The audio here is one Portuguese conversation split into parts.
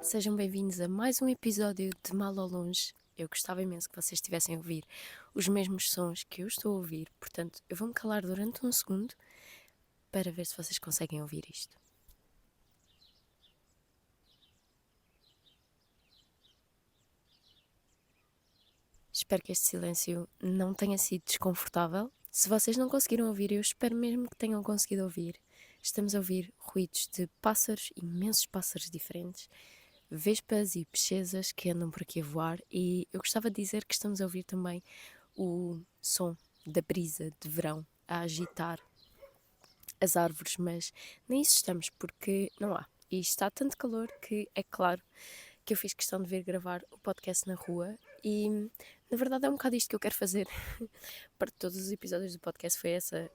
sejam bem-vindos a mais um episódio de Mal ao Longe. Eu gostava imenso que vocês estivessem a ouvir os mesmos sons que eu estou a ouvir, portanto, eu vou-me calar durante um segundo para ver se vocês conseguem ouvir isto. Espero que este silêncio não tenha sido desconfortável. Se vocês não conseguiram ouvir, eu espero mesmo que tenham conseguido ouvir. Estamos a ouvir ruídos de pássaros, imensos pássaros diferentes, vespas e pechesas que andam por aqui a voar, e eu gostava de dizer que estamos a ouvir também o som da brisa de verão a agitar as árvores, mas nem isso estamos, porque não há. E está tanto calor que é claro que eu fiz questão de vir gravar o podcast na rua e, na verdade, é um bocado isto que eu quero fazer para todos os episódios do podcast. Foi essa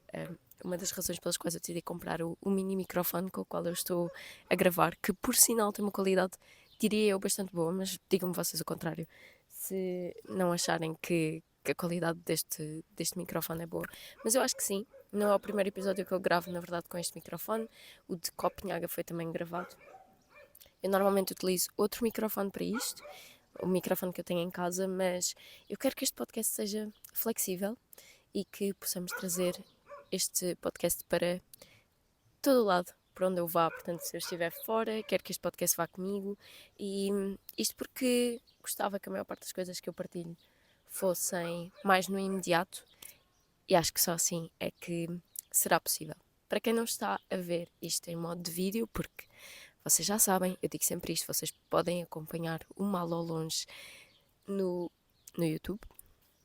uma das razões pelas quais eu decidi comprar o mini microfone com o qual eu estou a gravar, que por sinal tem uma qualidade, diria eu, bastante boa, mas digam-me vocês o contrário, se não acharem que a qualidade deste microfone é boa. Mas eu acho que sim. Não é o primeiro episódio que eu gravo, na verdade, com este microfone. O de Copenhaga foi também gravado. Eu normalmente utilizo outro microfone para isto, o microfone que eu tenho em casa, mas eu quero que este podcast seja flexível e que possamos trazer este podcast para todo o lado, para onde eu vá. Portanto, se eu estiver fora, quero que este podcast vá comigo, e isto porque gostava que a maior parte das coisas que eu partilho fossem mais no imediato, e acho que só assim é que será possível. Para quem não está a ver isto em modo de vídeo, porque vocês já sabem, eu digo sempre isto, vocês podem acompanhar o Mal ao Longe no YouTube.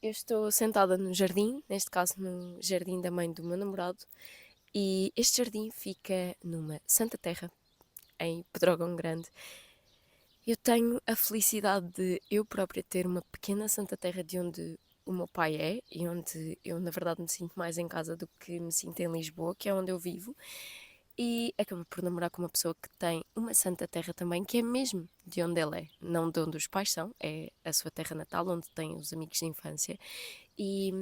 Eu estou sentada no jardim, neste caso no jardim da mãe do meu namorado, e este jardim fica numa Santa Terra, em Pedrógão Grande. Eu tenho a felicidade de eu própria ter uma pequena Santa Terra de onde o meu pai é, e onde eu, na verdade, me sinto mais em casa do que me sinto em Lisboa, que é onde eu vivo. E acabo por namorar com uma pessoa que tem uma Santa Terra também, que é mesmo de onde ele é. Não de onde os pais são, é a sua terra natal, onde tem os amigos de infância. E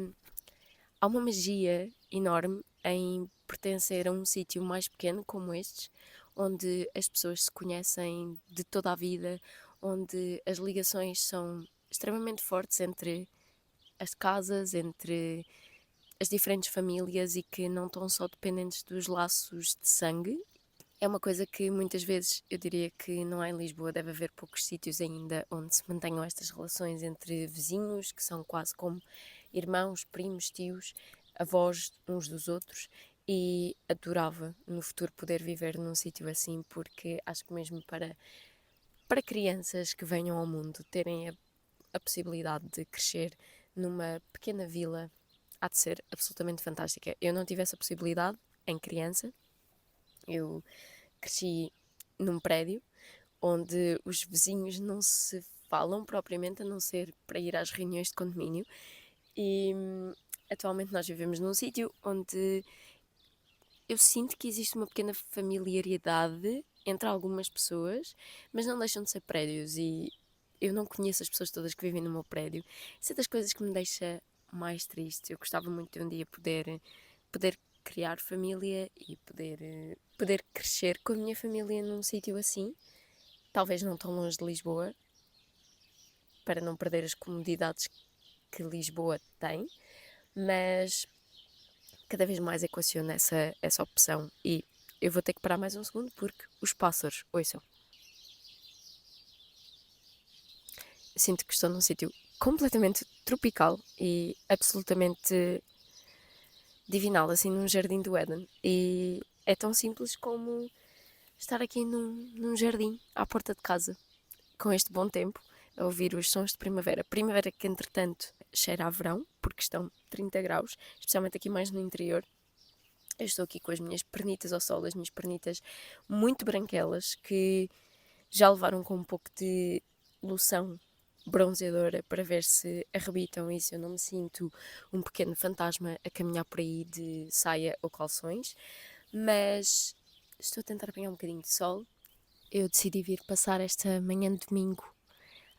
há uma magia enorme em pertencer a um sítio mais pequeno como estes, onde as pessoas se conhecem de toda a vida, onde as ligações são extremamente fortes entre as casas, entre as diferentes famílias, e que não estão só dependentes dos laços de sangue. É uma coisa que muitas vezes eu diria que não há em Lisboa. Deve haver poucos sítios ainda onde se mantenham estas relações entre vizinhos, que são quase como irmãos, primos, tios, avós uns dos outros, e adorava no futuro poder viver num sítio assim, porque acho que mesmo para crianças que venham ao mundo terem a possibilidade de crescer numa pequena vila há de ser absolutamente fantástica. Eu não tive essa possibilidade em criança. Eu cresci num prédio onde os vizinhos não se falam propriamente, a não ser para ir às reuniões de condomínio, e atualmente nós vivemos num sítio onde eu sinto que existe uma pequena familiaridade entre algumas pessoas, mas não deixam de ser prédios, e eu não conheço as pessoas todas que vivem no meu prédio. Isso é das coisas que me deixa mais triste. Eu gostava muito de um dia poder criar família e poder crescer com a minha família num sítio assim, talvez não tão longe de Lisboa, para não perder as comodidades que Lisboa tem, mas cada vez mais equaciono essa opção. E eu vou ter que parar mais um segundo porque os pássaros, ouçam. Sinto que estou num sítio completamente tropical e absolutamente divinal, assim, num jardim do Éden. E é tão simples como estar aqui num jardim à porta de casa, com este bom tempo, a ouvir os sons de primavera. Primavera que, entretanto, cheira a verão, porque estão 30 graus, especialmente aqui mais no interior. Eu estou aqui com as minhas pernitas ao sol, as minhas pernitas muito branquelas, que já levaram com um pouco de loção bronzeadora para ver se arrebitam, e se eu não me sinto um pequeno fantasma a caminhar por aí de saia ou calções. Mas estou a tentar apanhar um bocadinho de sol. Eu decidi vir passar esta manhã de domingo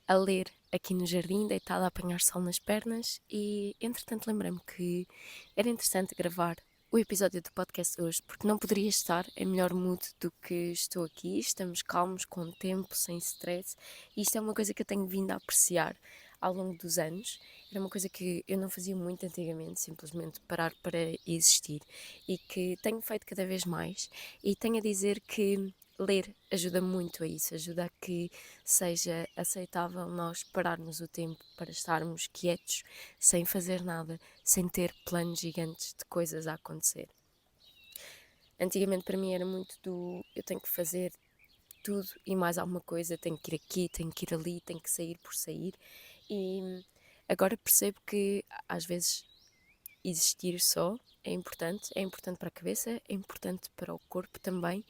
a ler aqui no jardim, deitada a apanhar sol nas pernas, e entretanto lembrei-me que era interessante gravar o episódio do podcast hoje, porque não poderia estar em melhor mood do que estou aqui. Estamos calmos, com tempo, sem stress, e isto é uma coisa que eu tenho vindo a apreciar ao longo dos anos. Era uma coisa que eu não fazia muito antigamente, simplesmente parar para existir, e que tenho feito cada vez mais, e tenho a dizer que ler ajuda muito a isso, ajuda a que seja aceitável nós pararmos o tempo para estarmos quietos, sem fazer nada, sem ter planos gigantes de coisas a acontecer. Antigamente para mim era muito do eu tenho que fazer tudo e mais alguma coisa, tenho que ir aqui, tenho que ir ali, tenho que sair por sair, e agora percebo que às vezes existir só é importante para a cabeça, é importante para o corpo também,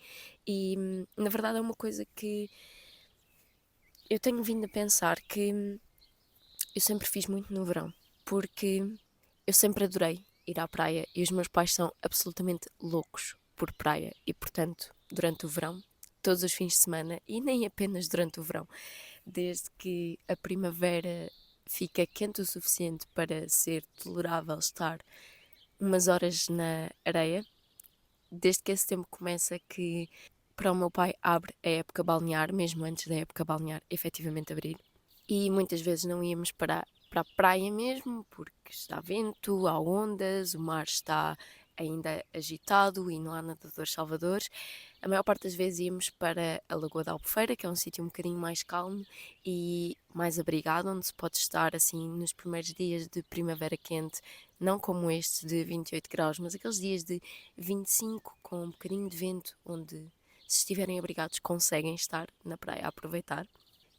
e na verdade é uma coisa que eu tenho vindo a pensar que eu sempre fiz muito no verão, porque eu sempre adorei ir à praia e os meus pais são absolutamente loucos por praia e, portanto, durante o verão, todos os fins de semana, e nem apenas durante o verão, desde que a primavera fica quente o suficiente para ser tolerável estar umas horas na areia, desde que esse tempo começa que para o meu pai abre a época balnear, mesmo antes da época balnear efetivamente abrir, e muitas vezes não íamos para a praia mesmo, porque está vento, há ondas, o mar está ainda agitado e não há nadadores salvadores. A maior parte das vezes íamos para a Lagoa da Albufeira, que é um sítio um bocadinho mais calmo e mais abrigado, onde se pode estar assim nos primeiros dias de primavera quente, não como este de 28 graus, mas aqueles dias de 25 com um bocadinho de vento, onde se estiverem abrigados conseguem estar na praia a aproveitar.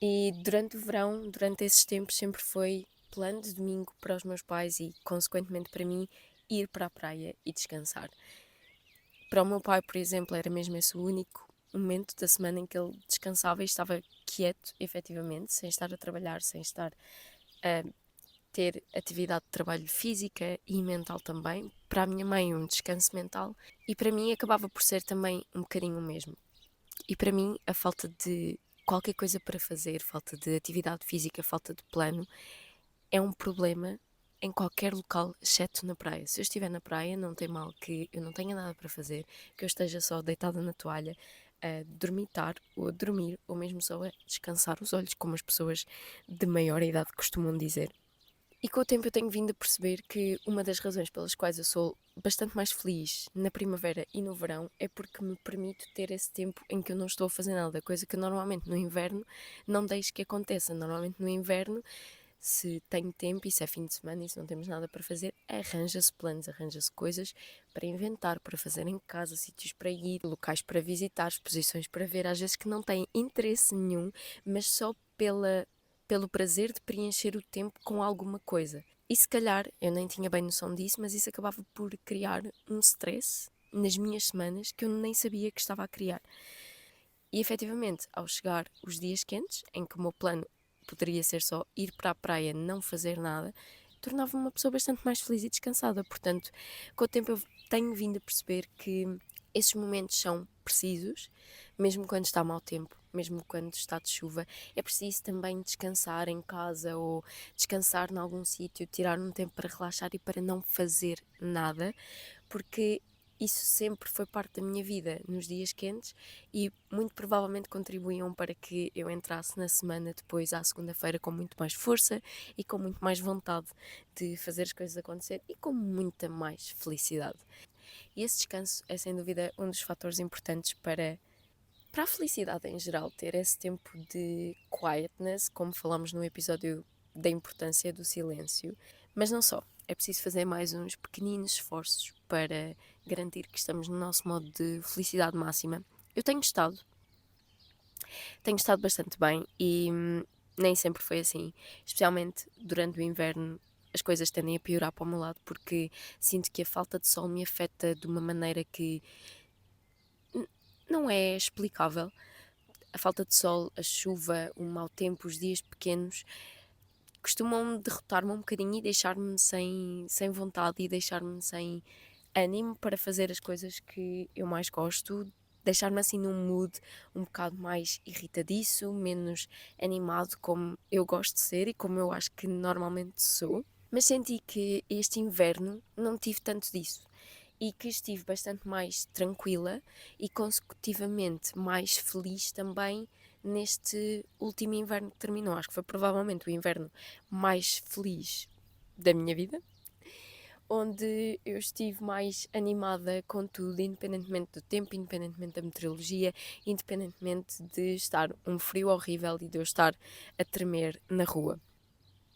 E durante o verão, durante esses tempos, sempre foi plano de domingo para os meus pais e, consequentemente, para mim, ir para a praia e descansar. Para o meu pai, por exemplo, era mesmo esse o único momento da semana em que ele descansava e estava quieto, efetivamente, sem estar a trabalhar, sem estar a ter atividade de trabalho física e mental também. Para a minha mãe, um descanso mental, e para mim acabava por ser também um bocadinho o mesmo. E para mim, a falta de qualquer coisa para fazer, falta de atividade física, falta de plano, é um problema em qualquer local, exceto na praia. Se eu estiver na praia, não tem mal que eu não tenha nada para fazer, que eu esteja só deitada na toalha, a dormitar ou a dormir, ou mesmo só a descansar os olhos, como as pessoas de maior idade costumam dizer. E com o tempo eu tenho vindo a perceber que uma das razões pelas quais eu sou bastante mais feliz na primavera e no verão é porque me permito ter esse tempo em que eu não estou a fazer nada, coisa que normalmente no inverno não deixo que aconteça. Normalmente no inverno, se tenho tempo e se é fim de semana e se não temos nada para fazer, arranja-se planos, arranja-se coisas para inventar, para fazer em casa, sítios para ir, locais para visitar, exposições para ver, às vezes que não têm interesse nenhum, mas só pelo prazer de preencher o tempo com alguma coisa. E se calhar, eu nem tinha bem noção disso, mas isso acabava por criar um stress nas minhas semanas que eu nem sabia que estava a criar. E efetivamente, ao chegar os dias quentes, em que o meu plano poderia ser só ir para a praia, não fazer nada, tornava-me uma pessoa bastante mais feliz e descansada. Portanto, com o tempo eu tenho vindo a perceber que esses momentos são precisos, mesmo quando está mau tempo, mesmo quando está de chuva. É preciso também descansar em casa ou descansar em algum sítio, tirar um tempo para relaxar e para não fazer nada, porque isso sempre foi parte da minha vida nos dias quentes e muito provavelmente contribuíam para que eu entrasse na semana depois à segunda-feira com muito mais força e com muito mais vontade de fazer as coisas acontecer e com muita mais felicidade. E esse descanso é sem dúvida um dos fatores importantes para a felicidade em geral, ter esse tempo de quietness, como falamos no episódio da importância do silêncio, mas não só. É preciso fazer mais uns pequeninos esforços para garantir que estamos no nosso modo de felicidade máxima. Eu tenho estado bastante bem e nem sempre foi assim, especialmente durante o inverno. As coisas tendem a piorar para o meu lado porque sinto que a falta de sol me afeta de uma maneira que não é explicável. A falta de sol, a chuva, o mau tempo, os dias pequenos costumam derrotar-me um bocadinho e deixar-me sem vontade e deixar-me sem ânimo para fazer as coisas que eu mais gosto, deixar-me assim num mood um bocado mais irritadiço, menos animado como eu gosto de ser e como eu acho que normalmente sou. Mas senti que este inverno não tive tanto disso. e que estive bastante mais tranquila e consecutivamente mais feliz também neste último inverno que terminou. Acho que foi provavelmente o inverno mais feliz da minha vida, onde eu estive mais animada com tudo, independentemente do tempo, independentemente da meteorologia, independentemente de estar um frio horrível e de eu estar a tremer na rua.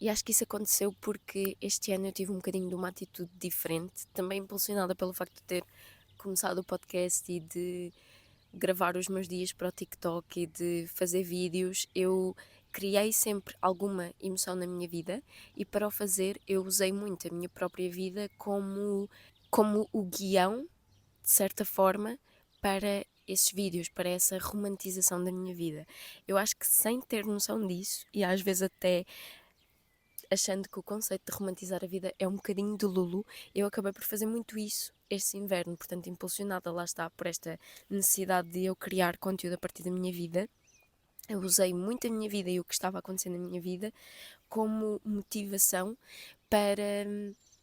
E acho que isso aconteceu porque este ano eu tive um bocadinho de uma atitude diferente, também impulsionada pelo facto de ter começado o podcast e de gravar os meus dias para o TikTok e de fazer vídeos. Eu criei sempre alguma emoção na minha vida e para o fazer eu usei muito a minha própria vida como o guião, de certa forma, para esses vídeos, para essa romantização da minha vida. Eu acho que sem ter noção disso, e às vezes até achando que o conceito de romantizar a vida é um bocadinho de Lulu, eu acabei por fazer muito isso este inverno, portanto impulsionada lá está por esta necessidade de eu criar conteúdo a partir da minha vida. Eu usei muito a minha vida e o que estava acontecendo na minha vida como motivação para,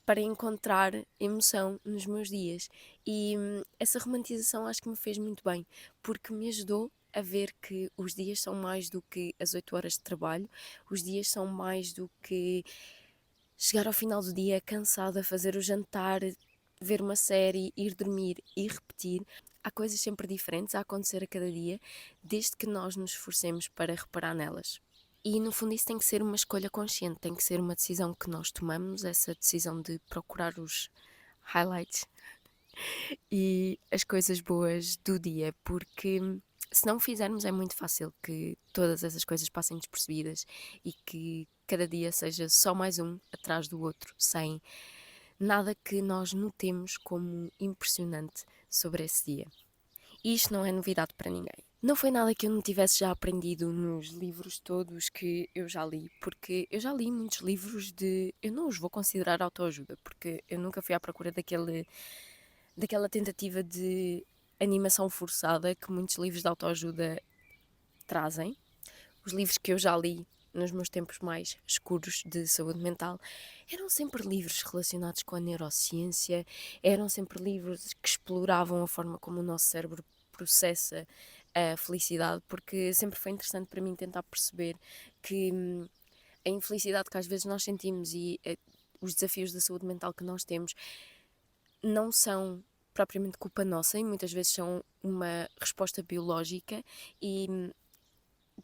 para encontrar emoção nos meus dias. E essa romantização acho que me fez muito bem, porque me ajudou a ver que os dias são mais do que as 8 horas de trabalho, os dias são mais do que chegar ao final do dia cansada, fazer o jantar, ver uma série, ir dormir e repetir. Há coisas sempre diferentes a acontecer a cada dia, desde que nós nos esforcemos para reparar nelas. E no fundo isso tem que ser uma escolha consciente, tem que ser uma decisão que nós tomamos, essa decisão de procurar os highlights e as coisas boas do dia, porque se não o fizermos é muito fácil que todas essas coisas passem despercebidas e que cada dia seja só mais um atrás do outro, sem nada que nós notemos como impressionante sobre esse dia. E isto não é novidade para ninguém. Não foi nada que eu não tivesse já aprendido nos livros todos que eu já li, porque eu já li muitos livros de... Eu não os vou considerar autoajuda, porque eu nunca fui à procura daquela tentativa de animação forçada que muitos livros de autoajuda trazem. Os livros que eu já li nos meus tempos mais escuros de saúde mental eram sempre livros relacionados com a neurociência, eram sempre livros que exploravam a forma como o nosso cérebro processa a felicidade, porque sempre foi interessante para mim tentar perceber que a infelicidade que às vezes nós sentimos e os desafios da saúde mental que nós temos não são propriamente culpa nossa e muitas vezes são uma resposta biológica e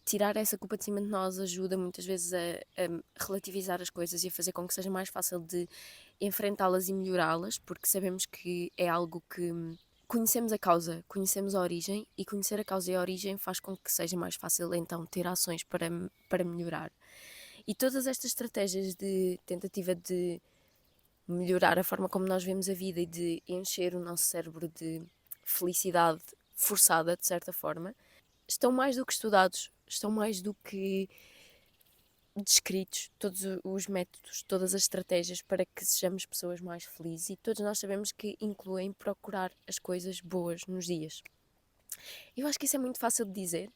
tirar essa culpa de cima de nós ajuda muitas vezes a relativizar as coisas e a fazer com que seja mais fácil de enfrentá-las e melhorá-las, porque sabemos que é algo que conhecemos a causa, conhecemos a origem e conhecer a causa e a origem faz com que seja mais fácil então ter ações para melhorar. E todas estas estratégias de tentativa de melhorar a forma como nós vemos a vida e de encher o nosso cérebro de felicidade forçada, de certa forma, estão mais do que estudados, estão mais do que descritos, todos os métodos, todas as estratégias para que sejamos pessoas mais felizes, e todos nós sabemos que incluem procurar as coisas boas nos dias. Eu acho que isso é muito fácil de dizer,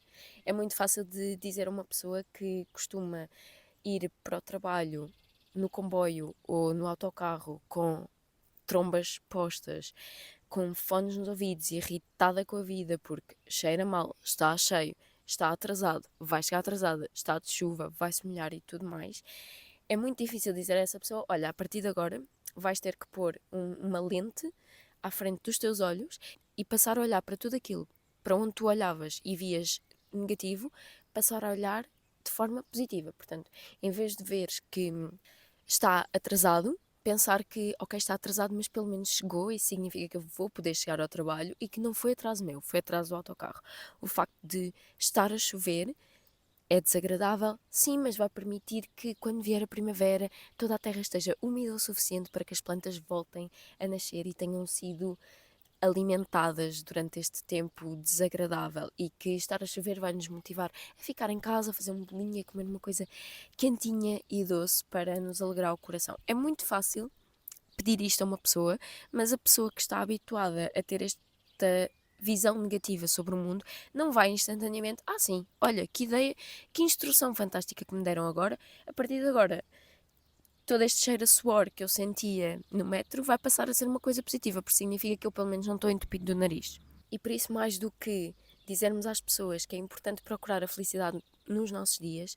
é muito fácil de dizer a uma pessoa que costuma ir para o trabalho no comboio ou no autocarro com trombas postas, com fones nos ouvidos e irritada com a vida porque cheira mal, está cheio, está atrasado, vai chegar atrasada, está de chuva, vai-se molhar e tudo mais. É muito difícil dizer a essa pessoa: olha, a partir de agora vais ter que pôr uma lente à frente dos teus olhos e passar a olhar para tudo aquilo para onde tu olhavas e vias negativo, passar a olhar de forma positiva. Portanto, em vez de veres que está atrasado, pensar que, ok, está atrasado, mas pelo menos chegou, e significa que eu vou poder chegar ao trabalho e que não foi atraso meu, foi atraso do autocarro. O facto de estar a chover é desagradável, sim, mas vai permitir que quando vier a primavera toda a terra esteja úmida o suficiente para que as plantas voltem a nascer e tenham sido alimentadas durante este tempo desagradável, e que estar a chover vai nos motivar a ficar em casa, a fazer um bolinho, a comer uma coisa quentinha e doce para nos alegrar o coração. É muito fácil pedir isto a uma pessoa, mas a pessoa que está habituada a ter esta visão negativa sobre o mundo não vai instantaneamente: ah sim, olha, que ideia, que instrução fantástica que me deram agora, a partir de agora todo este cheiro a suor que eu sentia no metro vai passar a ser uma coisa positiva, porque significa que eu pelo menos não estou entupido do nariz. E por isso, mais do que dizermos às pessoas que é importante procurar a felicidade nos nossos dias,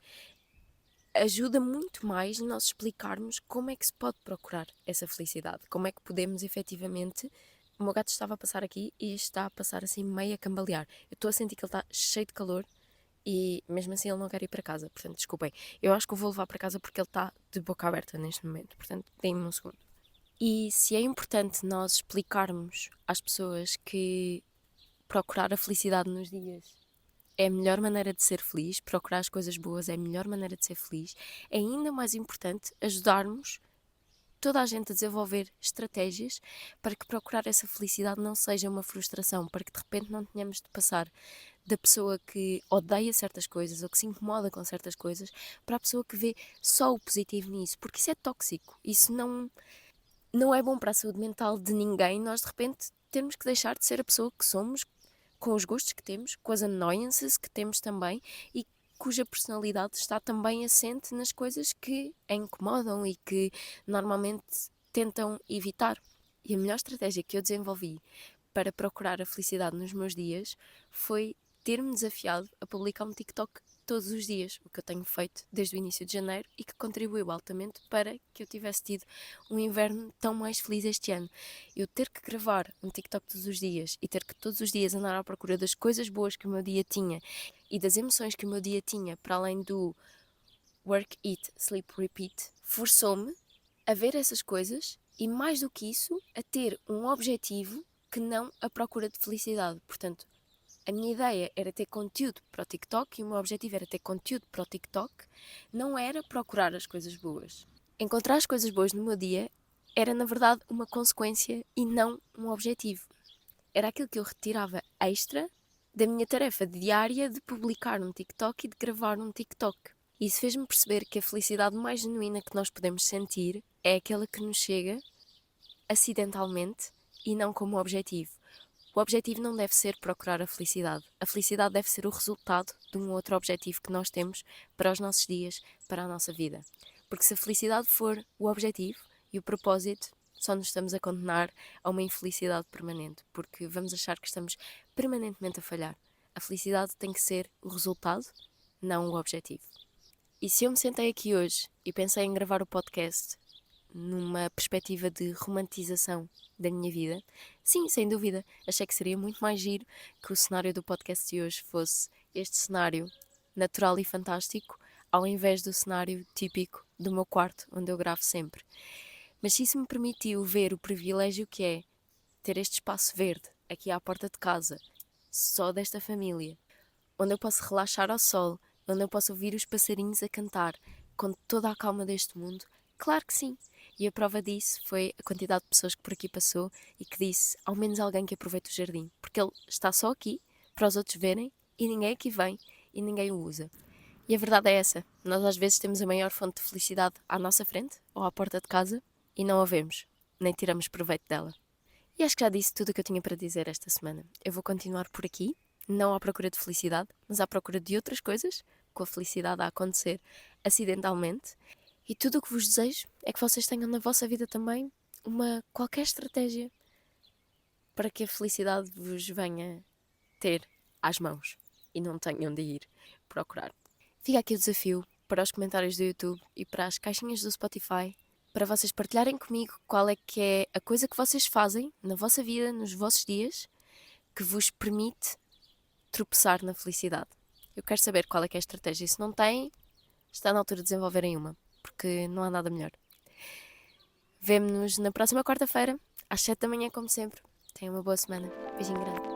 ajuda muito mais nós explicarmos como é que se pode procurar essa felicidade, como é que podemos efetivamente... O meu gato estava a passar aqui e está a passar assim meio a cambalear. Eu estou a sentir que ele está cheio de calor e mesmo assim ele não quer ir para casa, portanto desculpem. Eu acho que o vou levar para casa porque ele está de boca aberta neste momento, portanto deem-me um segundo. E se é importante nós explicarmos às pessoas que procurar a felicidade nos dias é a melhor maneira de ser feliz, procurar as coisas boas é a melhor maneira de ser feliz, é ainda mais importante ajudarmos toda a gente a desenvolver estratégias para que procurar essa felicidade não seja uma frustração, para que de repente não tenhamos de passar da pessoa que odeia certas coisas ou que se incomoda com certas coisas para a pessoa que vê só o positivo nisso, porque isso é tóxico, isso não é bom para a saúde mental de ninguém. Nós de repente temos que deixar de ser a pessoa que somos, com os gostos que temos, com as annoyances que temos também e cuja personalidade está também assente nas coisas que a incomodam e que normalmente tentam evitar. E a melhor estratégia que eu desenvolvi para procurar a felicidade nos meus dias foi ter-me desafiado a publicar um TikTok todos os dias, o que eu tenho feito desde o início de janeiro e que contribuiu altamente para que eu tivesse tido um inverno tão mais feliz este ano. Eu ter que gravar um TikTok todos os dias e ter que todos os dias andar à procura das coisas boas que o meu dia tinha e das emoções que o meu dia tinha, para além do work, eat, sleep, repeat, forçou-me a ver essas coisas e, mais do que isso, a ter um objetivo que não a procura de felicidade. Portanto, a minha ideia era ter conteúdo para o TikTok e o meu objetivo era ter conteúdo para o TikTok, não era procurar as coisas boas. Encontrar as coisas boas no meu dia era, na verdade, uma consequência e não um objetivo. Era aquilo que eu retirava extra da minha tarefa diária de publicar um TikTok e de gravar um TikTok. Isso fez-me perceber que a felicidade mais genuína que nós podemos sentir é aquela que nos chega acidentalmente e não como objetivo. O objetivo não deve ser procurar a felicidade. A felicidade deve ser o resultado de um outro objetivo que nós temos para os nossos dias, para a nossa vida. Porque se a felicidade for o objetivo e o propósito, só nos estamos a condenar a uma infelicidade permanente, porque vamos achar que estamos permanentemente a falhar. A felicidade tem que ser o resultado, não o objetivo. E se eu me sentei aqui hoje e pensei em gravar o podcast numa perspectiva de romantização da minha vida, sim, sem dúvida, achei que seria muito mais giro que o cenário do podcast de hoje fosse este cenário natural e fantástico, ao invés do cenário típico do meu quarto, onde eu gravo sempre. Mas se isso me permitiu ver o privilégio que é ter este espaço verde aqui à porta de casa, só desta família, onde eu posso relaxar ao sol, onde eu posso ouvir os passarinhos a cantar com toda a calma deste mundo, claro que sim. E a prova disso foi a quantidade de pessoas que por aqui passou e que disse, ao menos alguém que aproveite o jardim, porque ele está só aqui para os outros verem e ninguém aqui vem e ninguém o usa. E a verdade é essa, nós às vezes temos a maior fonte de felicidade à nossa frente ou à porta de casa e não a vemos, nem tiramos proveito dela. E acho que já disse tudo o que eu tinha para dizer esta semana. Eu vou continuar por aqui, não à procura de felicidade, mas à procura de outras coisas, com a felicidade a acontecer acidentalmente. E tudo o que vos desejo é que vocês tenham na vossa vida também qualquer estratégia para que a felicidade vos venha ter às mãos e não tenham de ir procurar. Fica aqui o desafio para os comentários do YouTube e para as caixinhas do Spotify, para vocês partilharem comigo qual é que é a coisa que vocês fazem na vossa vida, nos vossos dias, que vos permite tropeçar na felicidade. Eu quero saber qual é que é a estratégia. E se não têm, está na altura de desenvolverem uma, porque não há nada melhor. Vemo-nos na próxima quarta-feira, às 7 da manhã, como sempre. Tenham uma boa semana. Beijinho grande.